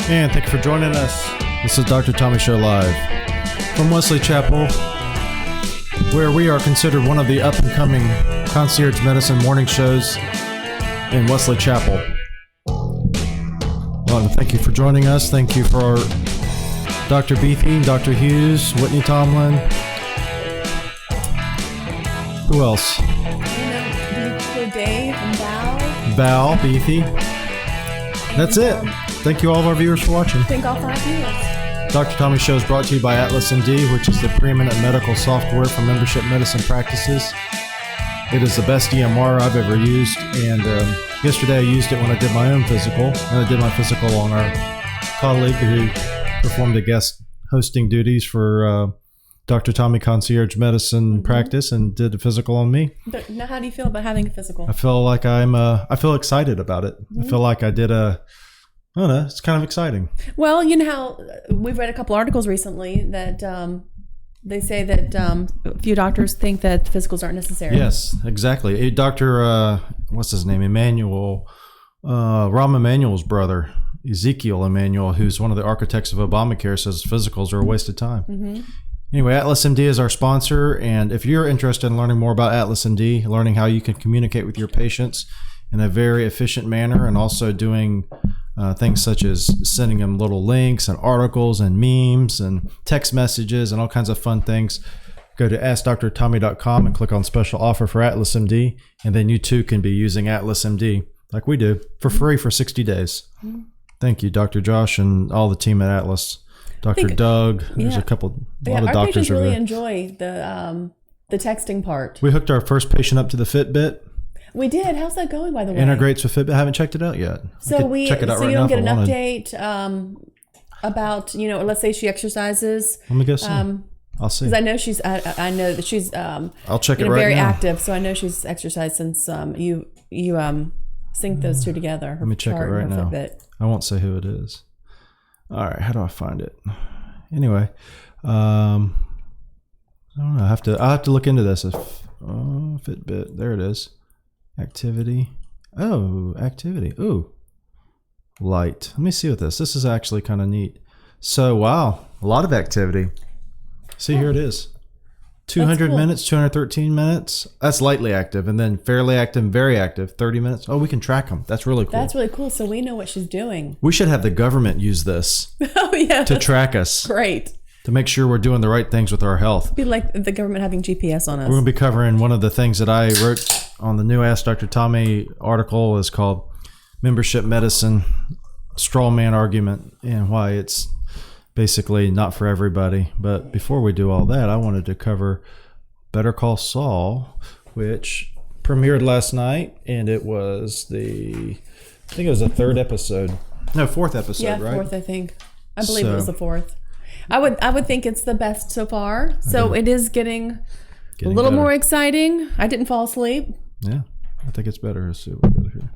And thank you for joining us. This is Dr. Tommy Show Live from Wesley Chapel, where we are considered one of the up-and-coming concierge medicine morning shows in Wesley Chapel. Well, thank you for joining us. Thank you for Dr. Beathy, Dr. Hughes, Whitney Tomlin. Who else? Dave and Val Beathy. That's it. Thank you all of our viewers for watching. Thank all 5 viewers. Dr. Tommy Show is brought to you by Atlas MD, which is the preeminent medical software for membership medicine practices. It is the best EMR I've ever used, and yesterday I used it when I did my own physical, and I did my physical on our colleague who performed the guest hosting duties for Dr. Tommy Concierge Medicine Practice and did a physical on me. But now, how do you feel about having a physical? I feel like I feel excited about it. I feel like I don't know, it's kind of exciting. Well, you know how we've read a couple articles recently that they say that a few doctors think that physicals aren't necessary. Yes, exactly. Dr. What's his name? Emmanuel, Rahm Emanuel's brother, Ezekiel Emanuel, who's one of the architects of Obamacare, says physicals are a waste of time. Mm-hmm. Anyway, Atlas MD is our sponsor, and if you're interested in learning more about Atlas MD, learning how you can communicate with your patients in a very efficient manner, and also doing things such as sending them little links and articles and memes and text messages and all kinds of fun things, go to AskDrTommy.com and click on special offer for Atlas MD, and then you too can be using Atlas MD like we do for free for 60 days. Mm-hmm. Thank you, Dr. Josh and all the team at Atlas. Dr. Doug, there's a lot of doctors our patients really there. Enjoy the texting part. We hooked our first patient up to the Fitbit. We did. How's that going, by the way? Integrates with Fitbit. I haven't checked it out yet. So check it out right you don't now get an update about, let's say she exercises. Let me go see. I'll see. Because I know I know that she's I'll check it right very now. Active. So I know she's exercised since you sync those two together. Let me check it right now. Fitbit. I won't say who it is. All right, how do I find it? Anyway, I don't know. I'll have to look into this. Fitbit, there it is. Activity. Oh, activity. Ooh, light. Let me see what this. This is actually kind of neat. So, wow, a lot of activity. See, here it is. 200 minutes, 213 minutes. That's lightly active, and then fairly active, very active, 30 minutes. Oh, we can track them. That's really cool. That's really cool. So we know what she's doing. We should have the government use this to track us. Great. To make sure we're doing the right things with our health. It'd be like the government having GPS on us. We're going to be covering one of the things that I wrote on the new Ask Dr. Tommy article is called Membership Medicine Strawman Argument, and why it's basically not for everybody. But before we do all that, I wanted to cover Better Call Saul, which premiered last night, and it was the third episode. No, fourth episode, right? Yeah, fourth, I think. I believe it was the fourth. I would think it's the best so far. So it is getting a little more exciting. I didn't fall asleep. Yeah, I think it's better. Let's see what we got here.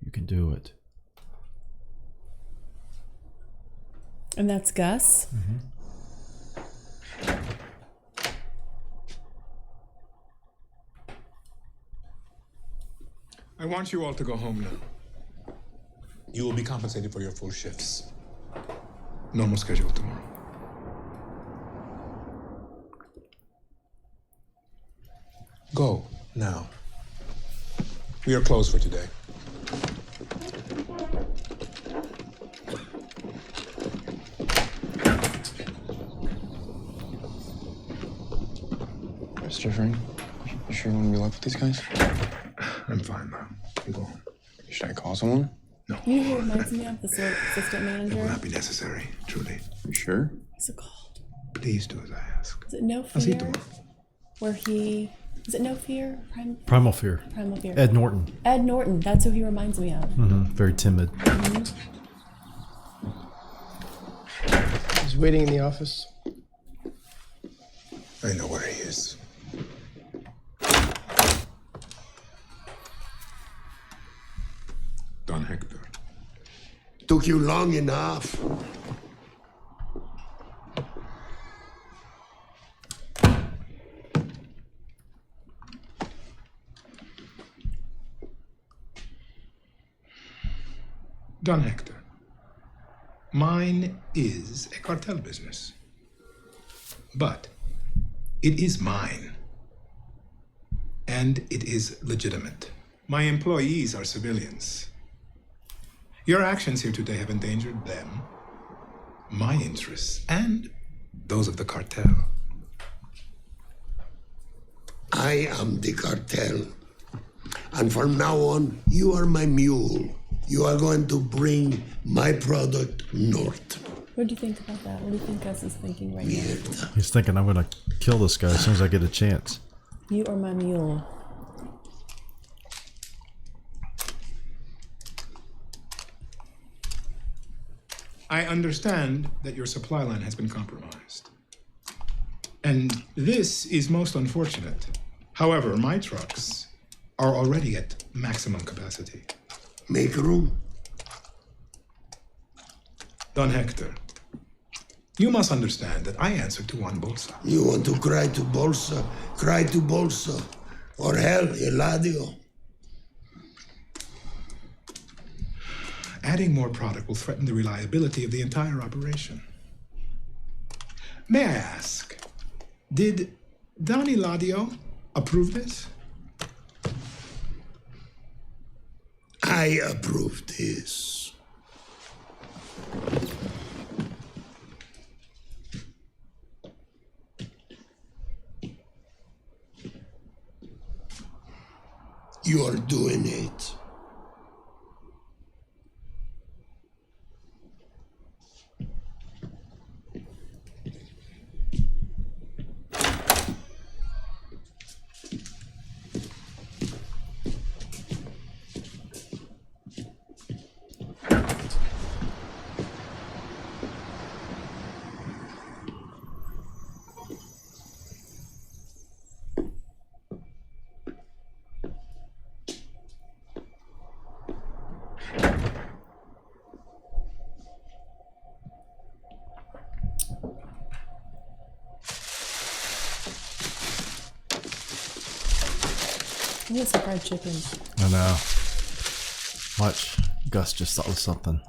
You can do it. And that's Gus. Mm-hmm. I want you all to go home now. You will be compensated for your full shifts. Normal schedule tomorrow. Go now. We are closed for today. Mr. Frank, you sure you want to be left with these guys? I'm fine now. You go home. Should I call someone? No. You know who reminds me of? The assistant It will manager. not be necessary, truly. You sure? What's it called? Please do as I ask. Is it No I'll see you Fear? tomorrow. Is it No Fear? Primal Fear. Primal Fear. Ed Norton. Ed Norton. That's who he reminds me of. Mm-hmm. Very timid. Mm-hmm. He's waiting in the office. I know where he is. Don Hector. Took you long enough. Don Hector, mine is a cartel business. But it is mine. And it is legitimate. My employees are civilians. Your actions here today have endangered them, my interests, and those of the cartel. I am the cartel. And from now on, you are my mule. You are going to bring my product north. What do you think about that? What do you think Gus is thinking right now? He's thinking, I'm going to kill this guy as soon as I get a chance. You are my mule. I understand that your supply line has been compromised. And this is most unfortunate. However, my trucks are already at maximum capacity. Make room. Don Hector, you must understand that I answer to one Bolsa. You want to cry to Bolsa? Cry to Bolsa. Or hell, Eladio. Adding more product will threaten the reliability of the entire operation. May I ask, did Don Eladio approve this? I approve this. You are doing it. I need some fried chicken. I know. Watch. Gus just thought of something.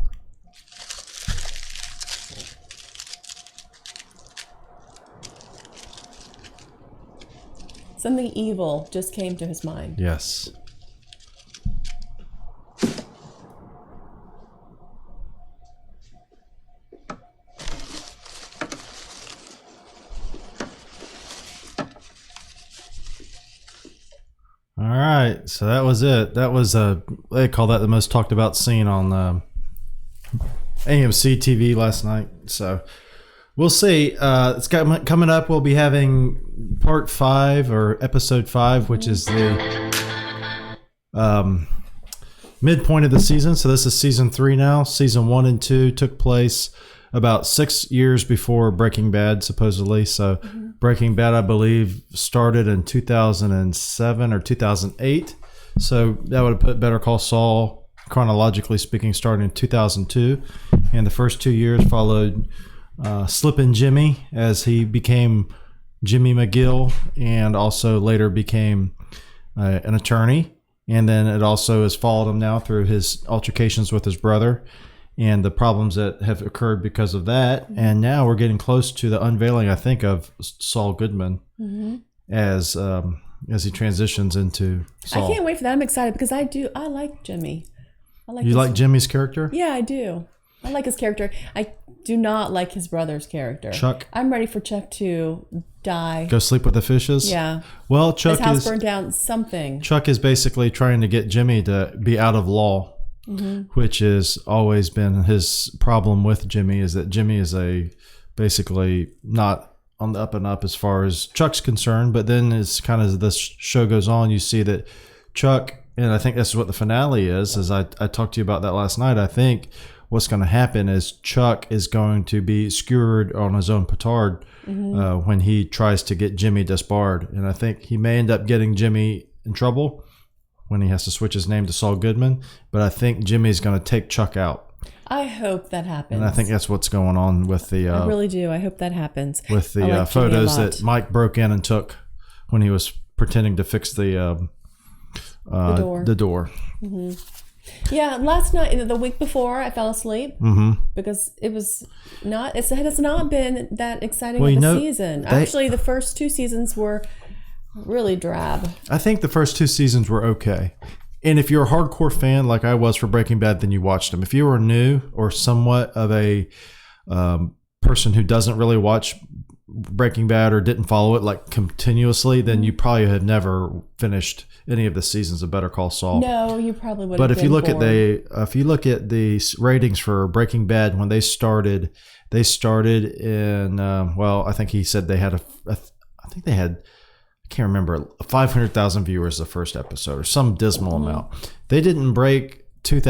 Something evil just came to his mind. Yes. All right, so that was it. That was they call that the most talked about scene on AMC TV last night. So we'll see. It's got coming up. We'll be having part 5 or episode 5, which is the midpoint of the season. So this is season 3 now. Season 1 and 2 took place about 6 years before Breaking Bad, supposedly. So Breaking Bad, I believe, started in 2007 or 2008. So that would have put Better Call Saul, chronologically speaking, starting in 2002. And the first 2 years followed Slippin' Jimmy as he became Jimmy McGill and also later became an attorney. And then it also has followed him now through his altercations with his brother and the problems that have occurred because of that. And now we're getting close to the unveiling, I think, of Saul Goodman as he transitions into Saul. I can't wait for that. I'm excited because I like Jimmy. You like Jimmy's character? Yeah, I do. I like his character. I do not like his brother's character. Chuck? I'm ready for Chuck to die. Go sleep with the fishes? Yeah. Well, Chuck his house burned down, something. Chuck is basically trying to get Jimmy to be out of law, which has always been his problem with Jimmy, is that Jimmy is basically not on the up and up as far as Chuck's concerned. But then as kind of this show goes on, you see that Chuck, and I think this is what the finale is I talked to you about that last night. I think what's going to happen is Chuck is going to be skewered on his own petard when he tries to get Jimmy disbarred. And I think he may end up getting Jimmy in trouble when he has to switch his name to Saul Goodman. But I think Jimmy's going to take Chuck out. I hope that happens. And I think that's what's going on with the... I really do. I hope that happens. With the like photos that Mike broke in and took when he was pretending to fix the door. Yeah, last night, the week before, I fell asleep because it has not been that exciting of a season. Actually, the first 2 seasons were really drab. I think the first 2 seasons were okay. And if you're a hardcore fan like I was for Breaking Bad, then you watched them. If you were new or somewhat of a person who doesn't really watch Breaking Bad or didn't follow it like continuously, then you probably had never finished any of the seasons of Better Call Saul. No, you probably would. But if you look at the ratings for Breaking Bad when they started in I think he said they had I can't remember, 500,000 viewers the first episode or some dismal amount. They didn't break 2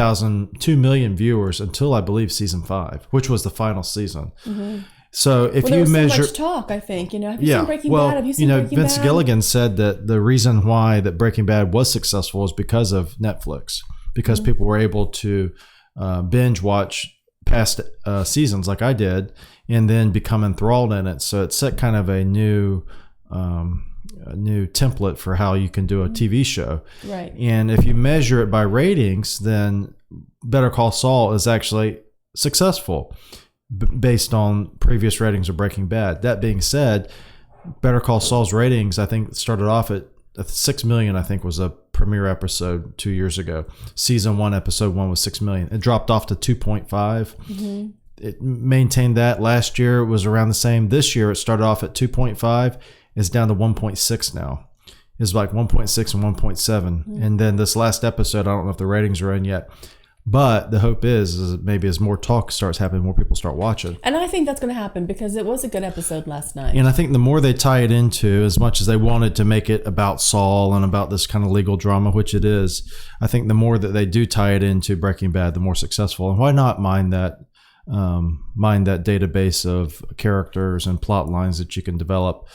million viewers until I believe season 5, which was the final season. So if you measure, so much talk, I think, have you seen Breaking Bad? Have you seen Breaking Vince Bad? Gilligan said that the reason why that Breaking Bad was successful is because of Netflix, because people were able to binge watch past seasons like I did, and then become enthralled in it. So it set kind of a new template for how you can do a TV show. Right. And if you measure it by ratings, then Better Call Saul is actually successful based on previous ratings of Breaking Bad. That being said, Better Call Saul's ratings, I think, started off at 6 million, I think, was a premiere episode 2 years ago. Season 1, episode 1 was 6 million. It dropped off to 2.5. It maintained that. Last year, it was around the same. This year, it started off at 2.5. It's down to 1.6 now. It's like 1.6 and 1.7. And then this last episode, I don't know if the ratings are in yet. But the hope is maybe as more talk starts happening, more people start watching. And I think that's going to happen because it was a good episode last night. And I think the more they tie it into, as much as they wanted to make it about Saul and about this kind of legal drama, which it is, I think the more that they do tie it into Breaking Bad, the more successful. And why not mine that database of characters and plot lines that you can develop,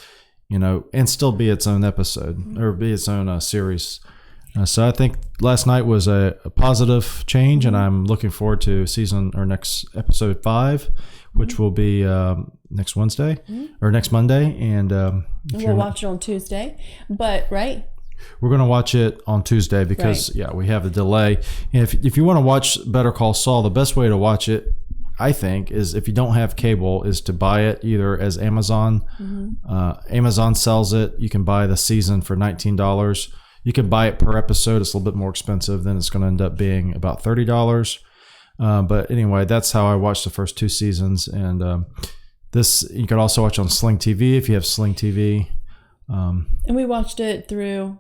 and still be its own episode or be its own series. So I think last night was a positive change, and I'm looking forward to next episode 5, which will be next Wednesday or next Monday. And we'll watch it on Tuesday, right? We're going to watch it on Tuesday because we have the delay. And if you want to watch Better Call Saul, the best way to watch it, I think, is if you don't have cable, is to buy it either as Amazon. Amazon sells it. You can buy the season for $19. You can buy it per episode. It's a little bit more expensive. Then it's going to end up being about $30. But anyway, that's how I watched the first 2 seasons. And this you can also watch on Sling TV if you have Sling TV. And we watched it through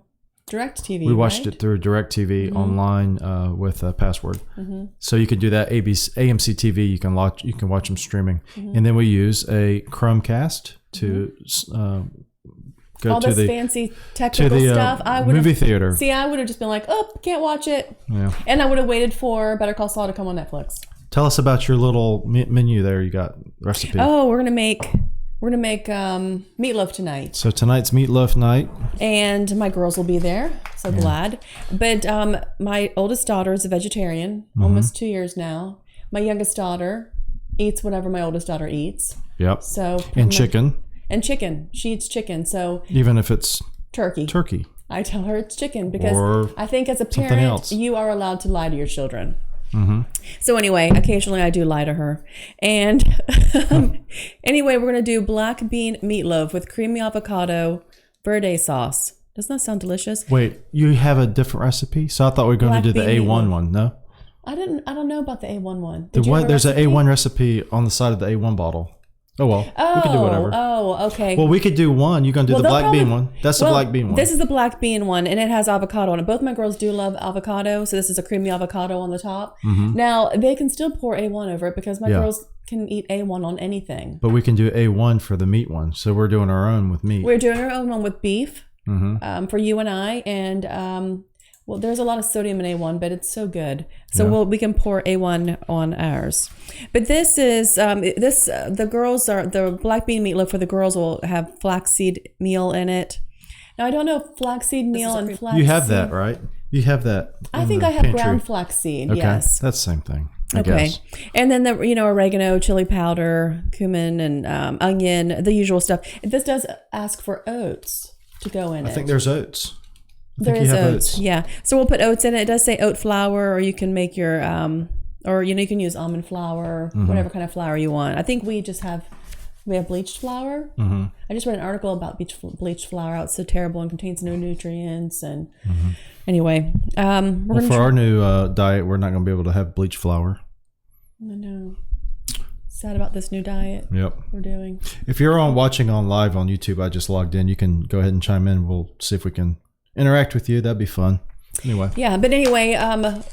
DirecTV. We watched it through DirecTV online with a password. So you could do that. AMC TV. You can watch them streaming. And then we use a Chromecast to go all to this fancy technical stuff. I would movie theater. See, I would have just been like, "Oh, can't watch it," and I would have waited for Better Call Saul to come on Netflix. Tell us about your little menu there. You got recipe. Oh, we're gonna make meatloaf tonight. So tonight's meatloaf night, and my girls will be there. So glad. But my oldest daughter is a vegetarian, almost 2 years now. My youngest daughter eats whatever my oldest daughter eats. Yep. So chicken. And chicken. She eats chicken. So even if it's turkey. I tell her it's chicken because I think as a parent, you are allowed to lie to your children. So anyway, occasionally I do lie to her. And anyway, we're going to do black bean meatloaf with creamy avocado verde sauce. Doesn't that sound delicious? Wait, you have a different recipe? So I thought we were going to do the A1 one. No? I don't know about the A1 one. There's an A1 recipe on the side of the A1 bottle. Oh, well, we can do whatever. Oh, okay. Well, we could do one. You're going to do the black bean one. That's the black bean one. This is the black bean one, and it has avocado on it. Both my girls do love avocado, so this is a creamy avocado on the top. Now, they can still pour A1 over it because my girls can eat A1 on anything. But we can do A1 for the meat one, so we're doing our own with meat. We're doing our own one with beef for you and I, and well, there's a lot of sodium in A1, but it's so good. So we can pour A1 on ours. But this is the black bean meatloaf for the girls will have flaxseed meal in it. Now I don't know if flaxseed meal and flaxseed. You have that, right? You have that. I think I have pantry. Ground flaxseed. Okay. Yes, that's the same thing. I guess. And then the oregano, chili powder, cumin, and onion, the usual stuff. This does ask for oats to go in it. I think there's oats. There is oats. Yeah. So we'll put oats in it. It does say oat flour, or you can make your, or you can use almond flour, whatever kind of flour you want. I think we have bleached flour. I just read an article about bleached flour. It's so terrible and contains no nutrients. And anyway, for our new diet, we're not going to be able to have bleached flour. I know. Sad about this new diet. We're doing. If you're watching on live on YouTube, I just logged in. You can go ahead and chime in. We'll see if we can interact with you. That'd be fun. Anyway. Yeah, but anyway,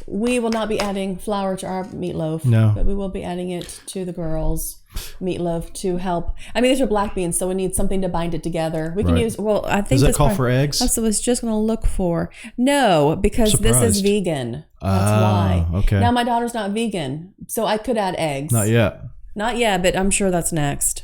we will not be adding flour to our meatloaf. No. But we will be adding it to the girls' meatloaf to help. I mean, these are black beans, so we need something to bind it together. We can use, I think. Does that call for eggs? I was just going to look for. No, because this is vegan. That's why. Okay. Now, my daughter's not vegan, so I could add eggs. Not yet. Not yet, but I'm sure that's next.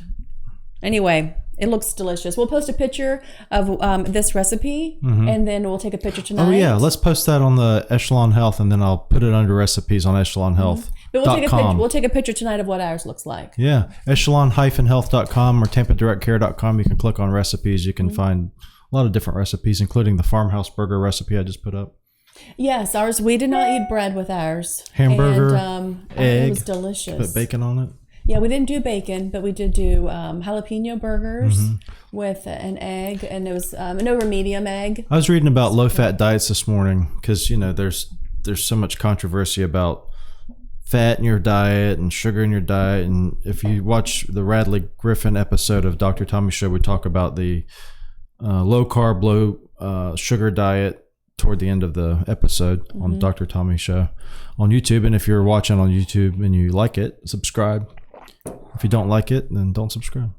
Anyway, it looks delicious. We'll post a picture of this recipe, and then we'll take a picture tonight. Oh, yeah. Let's post that on the Echelon-Health, and then I'll put it under recipes on Echelon-Health. But we'll take a picture tonight of what ours looks like. Yeah. Echelon-Health.com or TampaDirectCare.com. You can click on recipes. You can find a lot of different recipes, including the farmhouse burger recipe I just put up. Yes, ours. We did not eat bread with ours. Hamburger, and, egg. It was delicious. Put bacon on it. Yeah, we didn't do bacon, but we did do jalapeno burgers with an egg, and it was an over medium egg. I was reading about low-fat diets this morning because there's so much controversy about fat in your diet and sugar in your diet. And if you watch the Radley Griffin episode of Dr. Tommy's show, we talk about the low-carb, low-sugar diet toward the end of the episode on Dr. Tommy's show on YouTube. And if you're watching on YouTube and you like it, subscribe. If you don't like it, then don't subscribe.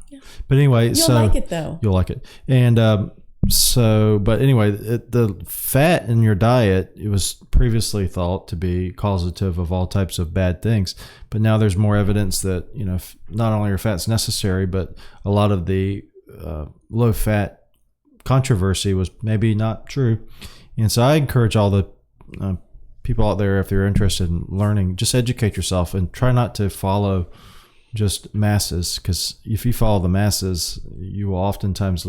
Yeah. But anyway, you'll like it though. You'll like it. And but anyway, the fat in your diet, it was previously thought to be causative of all types of bad things. But now there's more evidence that, not only are fats necessary, but a lot of the low fat controversy was maybe not true. And so I encourage all the people out there, if they're interested in learning, just educate yourself and try not to follow just masses, because if you follow the masses, you will oftentimes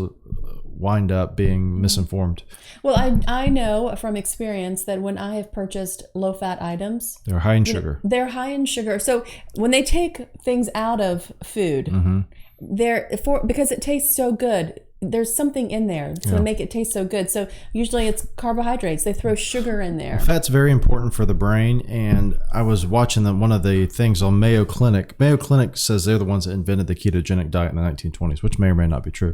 wind up being misinformed. Well, I know from experience that when I have purchased low-fat items, they're high in sugar. They're high in sugar. So when they take things out of food, because it tastes so good, there's something in there to make it taste so good. So usually it's carbohydrates. They throw sugar in there. Fat's very important for the brain. And I was watching one of the things on Mayo Clinic. Mayo Clinic says they're the ones that invented the ketogenic diet in the 1920s, which may or may not be true.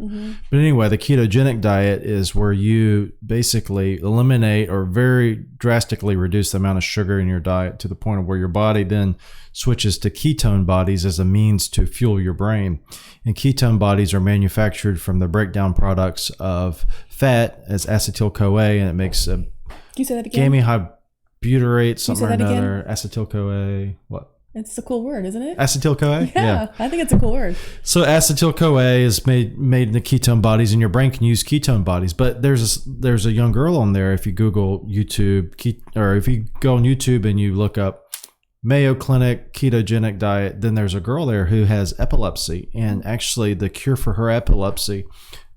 But anyway, the ketogenic diet is where you basically eliminate or very drastically reduce the amount of sugar in your diet to the point of where your body then switches to ketone bodies as a means to fuel your brain. And ketone bodies are manufactured from the breakdown products of fat as acetyl-CoA, and it makes Can you say that again? Gamma-butyrate, something or another. Acetyl-CoA. What? It's a cool word, isn't it? Acetyl-CoA? Yeah, I think it's a cool word. So acetyl-CoA is made in the ketone bodies, and your brain can use ketone bodies. But there's a young girl on there. If you Google YouTube, or if you go on YouTube and you look up Mayo Clinic ketogenic diet, then there's a girl there who has epilepsy, and actually the cure for her epilepsy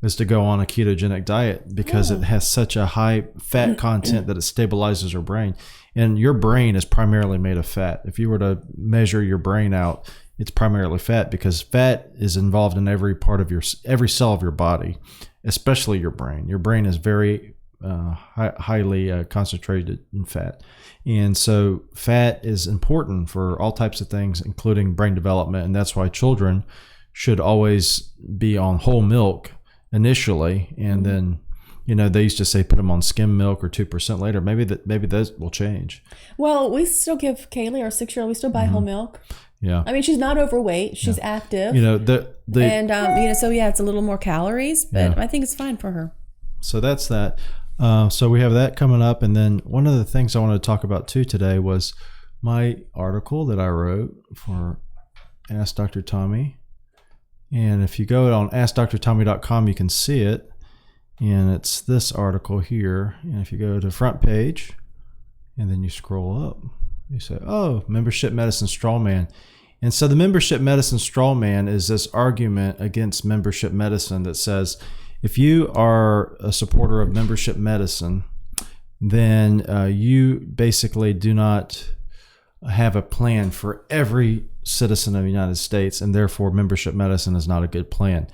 is to go on a ketogenic diet because it has such a high fat content that it stabilizes her brain. And your brain is primarily made of fat. If you were to measure your brain out, it's primarily fat, because fat is involved in every every cell of your body, especially your brain. Your brain is very highly concentrated in fat. And so fat is important for all types of things, including brain development. And that's why children should always be on whole milk initially. And then, they used to say put them on skim milk or 2% later. Maybe those will change. Well, we still give Kaylee, our 6-year-old, we still buy whole milk. Yeah. I mean, she's not overweight. She's active. So yeah, it's a little more calories, but I think it's fine for her. So that's that. So we have that coming up. And then one of the things I wanted to talk about too today was my article that I wrote for Ask Dr. Tommy. And if you go on AskDrTommy.com, you can see it. And it's this article here. And if you go to the front page and then you scroll up, you say, membership medicine Strawman. And so the membership medicine Strawman is this argument against membership medicine that says, if you are a supporter of membership medicine, then you basically do not have a plan for every citizen of the United States, and therefore membership medicine is not a good plan.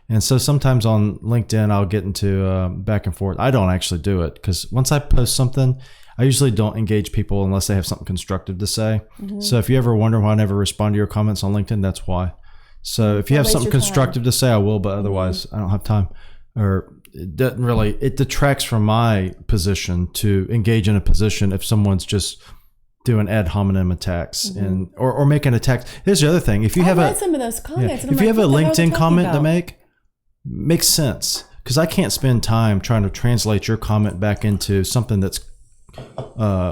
And so sometimes on LinkedIn, I'll get into back and forth. I don't actually do it because once I post something, I usually don't engage people unless they have something constructive to say. So if you ever wonder why I never respond to your comments on LinkedIn, that's why. So if you have something constructive to say, I will, but otherwise I don't have time. Or it doesn't really, it detracts from my position to engage in a position if someone's just doing ad hominem attacks and or making attacks. Here's the other thing: if you have some of those comments, if you have a LinkedIn comment to make, makes sense, because I can't spend time trying to translate your comment back into something that's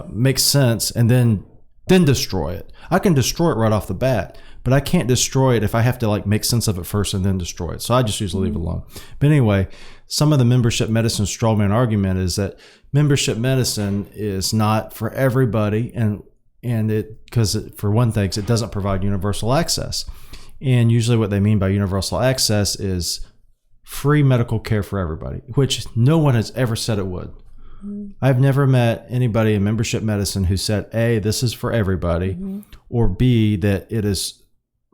makes sense and then destroy it. I can destroy it right off the bat, but I can't destroy it if I have to like make sense of it first and then destroy it. So I just usually leave it alone. But anyway, some of the membership medicine strawman argument is that membership medicine is not for everybody, and it because for one thing, it doesn't provide universal access. And usually what they mean by universal access is free medical care for everybody, which no one has ever said it would. I've never met anybody in membership medicine who said, A, this is for everybody, or B, that it is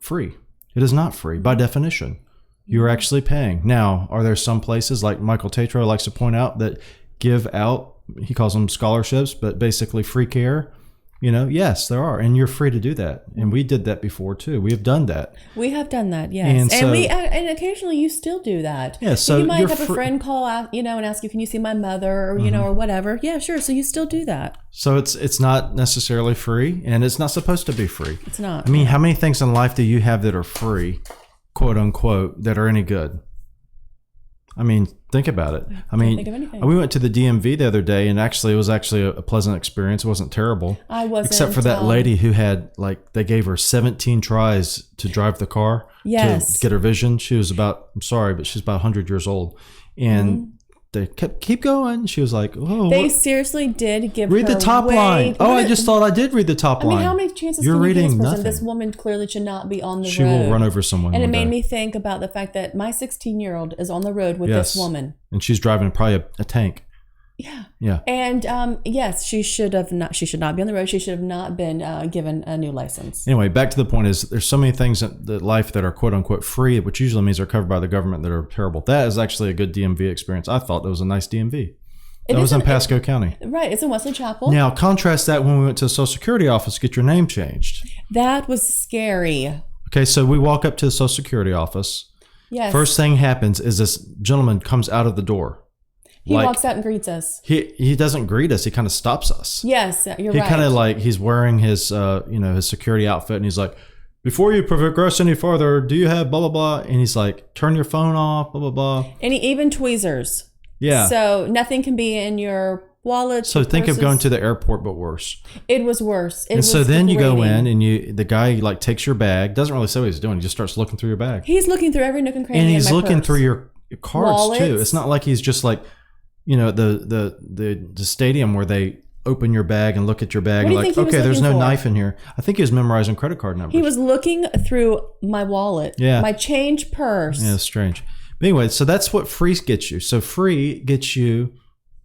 free. It is not free by definition. You're actually paying. Now, are there some places like Michael Tatro likes to point out that give out, he calls them scholarships, but basically free care? You know, yes, there are, and you're free to do that. And we did that before too. We have done that. We have done that, yes. And occasionally you still do that. Yeah, so you might have a friend call out, and ask you, can you see my mother, or or whatever. Yeah, sure. So you still do that. So it's not necessarily free, and it's not supposed to be free. It's not. I mean, how many things in life do you have that are free, quote unquote, that are any good? I mean, think about it. I mean, we went to the DMV the other day, and it was actually a pleasant experience. It wasn't terrible. I wasn't. Except for that lady who had, they gave her 17 tries to drive the car to get her vision. She was she's about 100 years old. And they keep going. She was like, oh. They seriously did give read her the top line. Oh, I just thought I did read the top line. I mean, how many chances You're can you reading give this person? nothing. This woman clearly should not be on the road. She will run over someone. And it made me think about the fact that my 16-year-old is on the road with this woman. And she's driving probably a tank. Yeah. Yeah. And yes, she should not be on the road. She should have not been given a new license. Anyway, back to the point is there's so many things in life that are quote unquote free, which usually means they're covered by the government, that are terrible. That is actually a good DMV experience. I thought that was a nice DMV. That was in Pasco County. Right. It's in Wesley Chapel. Now, contrast that when we went to the Social Security office to get your name changed. That was scary. Okay, so we walk up to the Social Security office. Yes. First thing happens is this gentleman comes out of the door. He walks out and greets us. He doesn't greet us. He kind of stops us. Yes, you're right. He kind of he's wearing his his security outfit, and he's like, before you progress any further, do you have blah blah blah? And he's like, turn your phone off, blah blah blah. And he even tweezers. Yeah. So nothing can be in your wallet. So think of going to the airport, but worse. It was worse. So then you go in, and the guy takes your bag, doesn't really say what he's doing. He just starts looking through your bag. He's looking through every nook and cranny. And he's in my looking purse. through your cards Wallets. too. It's not like he's just the stadium where they open your bag and look at your bag and okay, there's no knife in here. I think he was memorizing credit card numbers. He was looking through my wallet, my change purse. Yeah, it's strange. But anyway, so that's what free gets you. So free gets you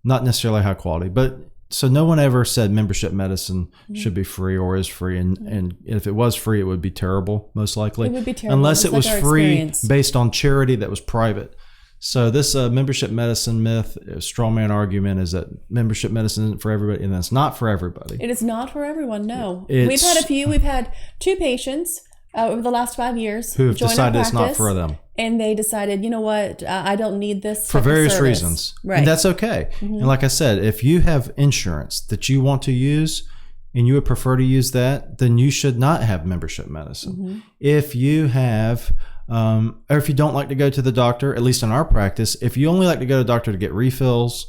not necessarily high quality, but so no one ever said membership medicine should be free or is free. And if it was free, it would be terrible, most likely. It would be terrible. Unless it was free experience. Based on charity that was private. So this membership medicine myth, strawman argument is that membership medicine isn't for everybody, and that's not for everybody. It is not for everyone, no. We've had 2 patients over the last 5 years who have decided it's not for them. And they decided, you know what, I don't need this for various reasons. Right. And that's okay. And like I said, if you have insurance that you want to use and you would prefer to use that, then you should not have membership medicine. If you have, or if you don't like to go to the doctor, at least in our practice, if you only like to go to the doctor to get refills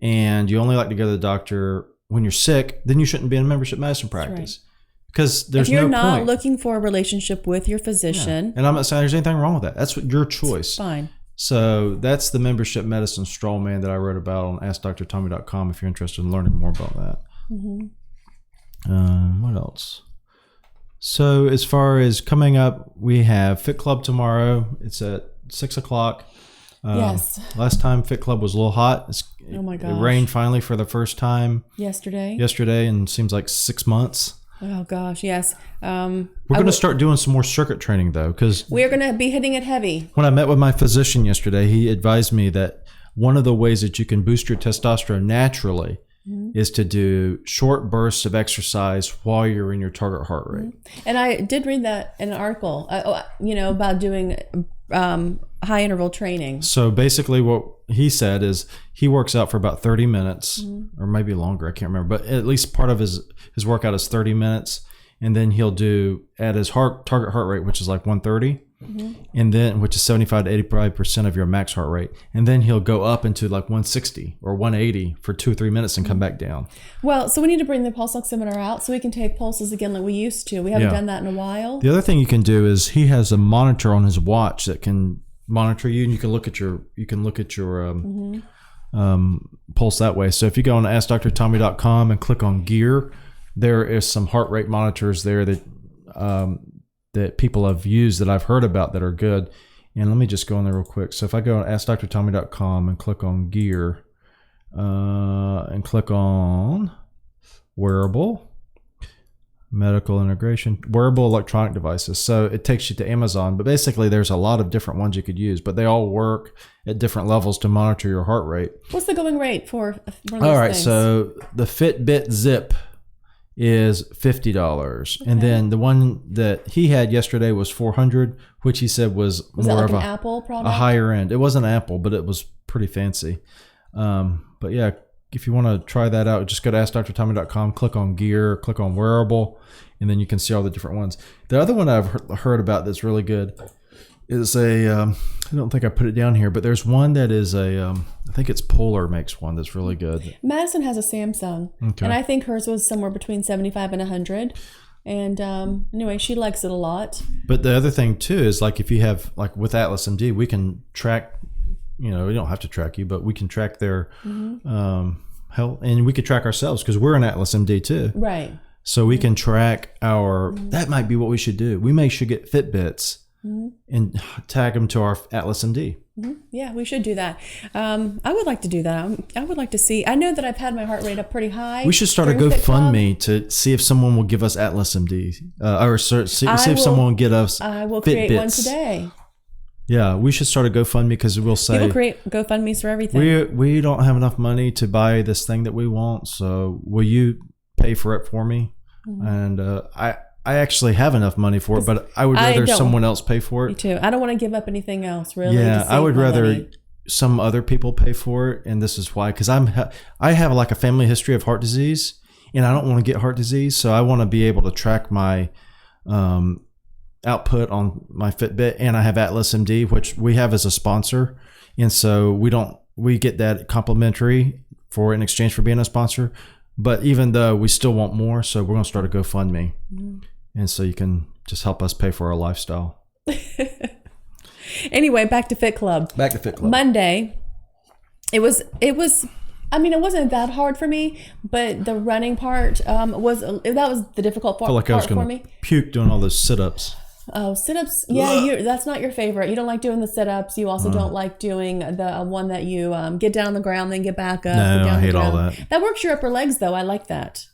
and you only like to go to the doctor when you're sick, then you shouldn't be in a membership medicine practice. Right. Because there's no point. If you're not looking for a relationship with your physician. And I'm not saying there's anything wrong with that. That's your choice. It's fine. So that's the membership medicine straw man that I wrote about on AskDrTommy.com if you're interested in learning more about that. What else? So as far as coming up, we have Fit Club tomorrow. It's at 6 o'clock. Yes. Last time Fit Club was a little hot. Oh my gosh. It rained finally for the first time yesterday, and it seems like 6 months. Oh gosh, yes. We're going to start doing some more circuit training though, because we're going to be hitting it heavy. When I met with my physician yesterday, he advised me that one of the ways that you can boost your testosterone naturally is to do short bursts of exercise while you're in your target heart rate. And I did read that in an article, about doing high interval training. So basically what he said is he works out for about 30 minutes or maybe longer. I can't remember, but at least part of his workout is 30 minutes. And then he'll do at his target heart rate, which is like 130. And then, which is 75 to 85% of your max heart rate. And then he'll go up into like 160 or 180 for 2 or 3 minutes and come back down. Well, so we need to bring the pulse oximeter out so we can take pulses again like we used to. We haven't done that in a while. The other thing you can do is he has a monitor on his watch that can monitor you, and you can look at your pulse that way. So if you go on AskDrTommy.com and click on gear, there is some heart rate monitors there that people have used that I've heard about that are good. And let me just go in there real quick. So if I go on AskDrTommy.com and click on gear and click on wearable, medical integration, wearable electronic devices. So it takes you to Amazon, but basically there's a lot of different ones you could use, but they all work at different levels to monitor your heart rate. What's the going rate for one of those All right, things? so the Fitbit Zip is $50, and then the one that he had yesterday was $400, which he said was more that of like an Apple product? a higher end. It wasn't Apple, but it was pretty fancy. But yeah, if you want to try that out, just go to AskDrTommy.com, click on gear, click on wearable, and then you can see all the different ones. The other one I've heard about that's really good is I don't think I put it down here, but there's one that is I think it's Polar makes one that's really good. Madison has a Samsung, and I think hers was somewhere between 75 and 100. And anyway, she likes it a lot. But the other thing too is like if you have like with Atlas MD, we can track. We don't have to track you, but we can track their health, and we could track ourselves because we're an Atlas MD too. Right. So we can track our. That might be what we should do. We should get Fitbits. And tag them to our Atlas MD. Yeah, we should do that. I would like to do that. I would like to see. I know that I've had my heart rate up pretty high. We should start a GoFundMe to see if someone will give us Atlas MD, or see if someone will get us. I will Fitbits. create one today. Yeah, we should start a GoFundMe because we'll say people create GoFundMes for everything. We don't have enough money to buy this thing that we want, so will you pay for it for me? And I actually have enough money for it, but I would rather someone else pay for it. Me too. I don't want to give up anything else, really. Yeah, I would rather some other people pay for it, and this is why. Because I have like a family history of heart disease, and I don't want to get heart disease, so I want to be able to track my output on my Fitbit, and I have Atlas MD, which we have as a sponsor, and so we get that complimentary in exchange for being a sponsor. But even though we still want more, so we're going to start a GoFundMe. And so you can just help us pay for our lifestyle. Anyway, back to Fit Club. Monday, it wasn't that hard for me, but the running part was the difficult part, I feel like I was for me. Puke doing all those sit-ups. Oh, sit-ups. Yeah, that's not your favorite. You don't like doing the sit-ups. You also don't like doing the one that you get down on the ground, then get back up. No, I hate all that. That works your upper legs, though. I like that.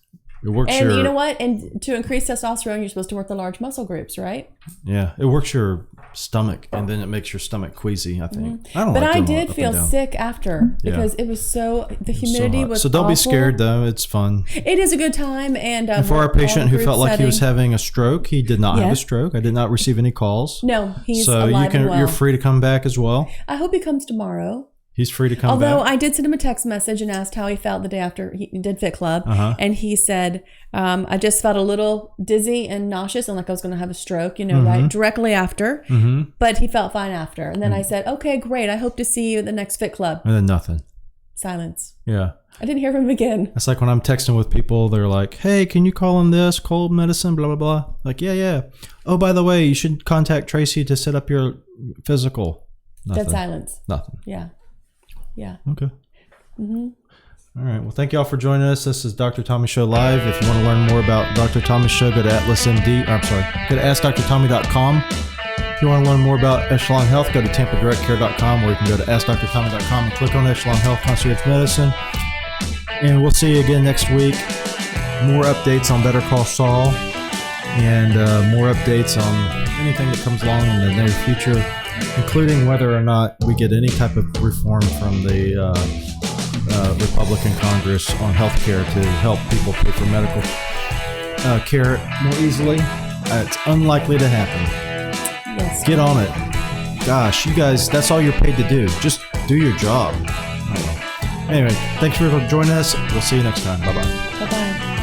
It works and you know what? And to increase testosterone, you're supposed to work the large muscle groups, right? Yeah, it works your stomach, and then it makes your stomach queasy, I think. But I did feel sick after because it was the humidity was so don't awful. Be scared, though. It's fun. It is a good time. And for our patient who felt like he was having a stroke, he did not have a stroke. I did not receive any calls. No, he's alive and well. You're free to come back as well. I hope he comes tomorrow. He's free to come back. Although I did send him a text message and asked how he felt the day after he did Fit Club. And he said, I just felt a little dizzy and nauseous and like I was going to have a stroke, right directly after. But he felt fine after. And then I said, okay, great. I hope to see you at the next Fit Club. And then nothing. Silence. Yeah. I didn't hear from him again. It's like when I'm texting with people, they're like, hey, can you call him this, cold medicine, blah, blah, blah. Like, yeah. Oh, by the way, you should contact Tracy to set up your physical. Nothing. Dead silence. Nothing. Yeah. Okay. All right. Well, thank you all for joining us. This is Dr. Tommy Show Live. If you want to learn more about Dr. Tommy's show, go to Atlas MD. Go to AskDrTommy.com. If you want to learn more about Echelon Health, go to tampadirectcare.com, or you can go to askdrtommy.com and click on Echelon Health Concierge Medicine. And we'll see you again next week. More updates on Better Call Saul, and more updates on anything that comes along in the near future, including whether or not we get any type of reform from the Republican Congress on health care to help people pay for medical care more easily. It's unlikely to happen. Yes. Get on it. Gosh, you guys, that's all you're paid to do. Just do your job. Anyway, thanks for joining us. We'll see you next time. Bye-bye. Bye-bye.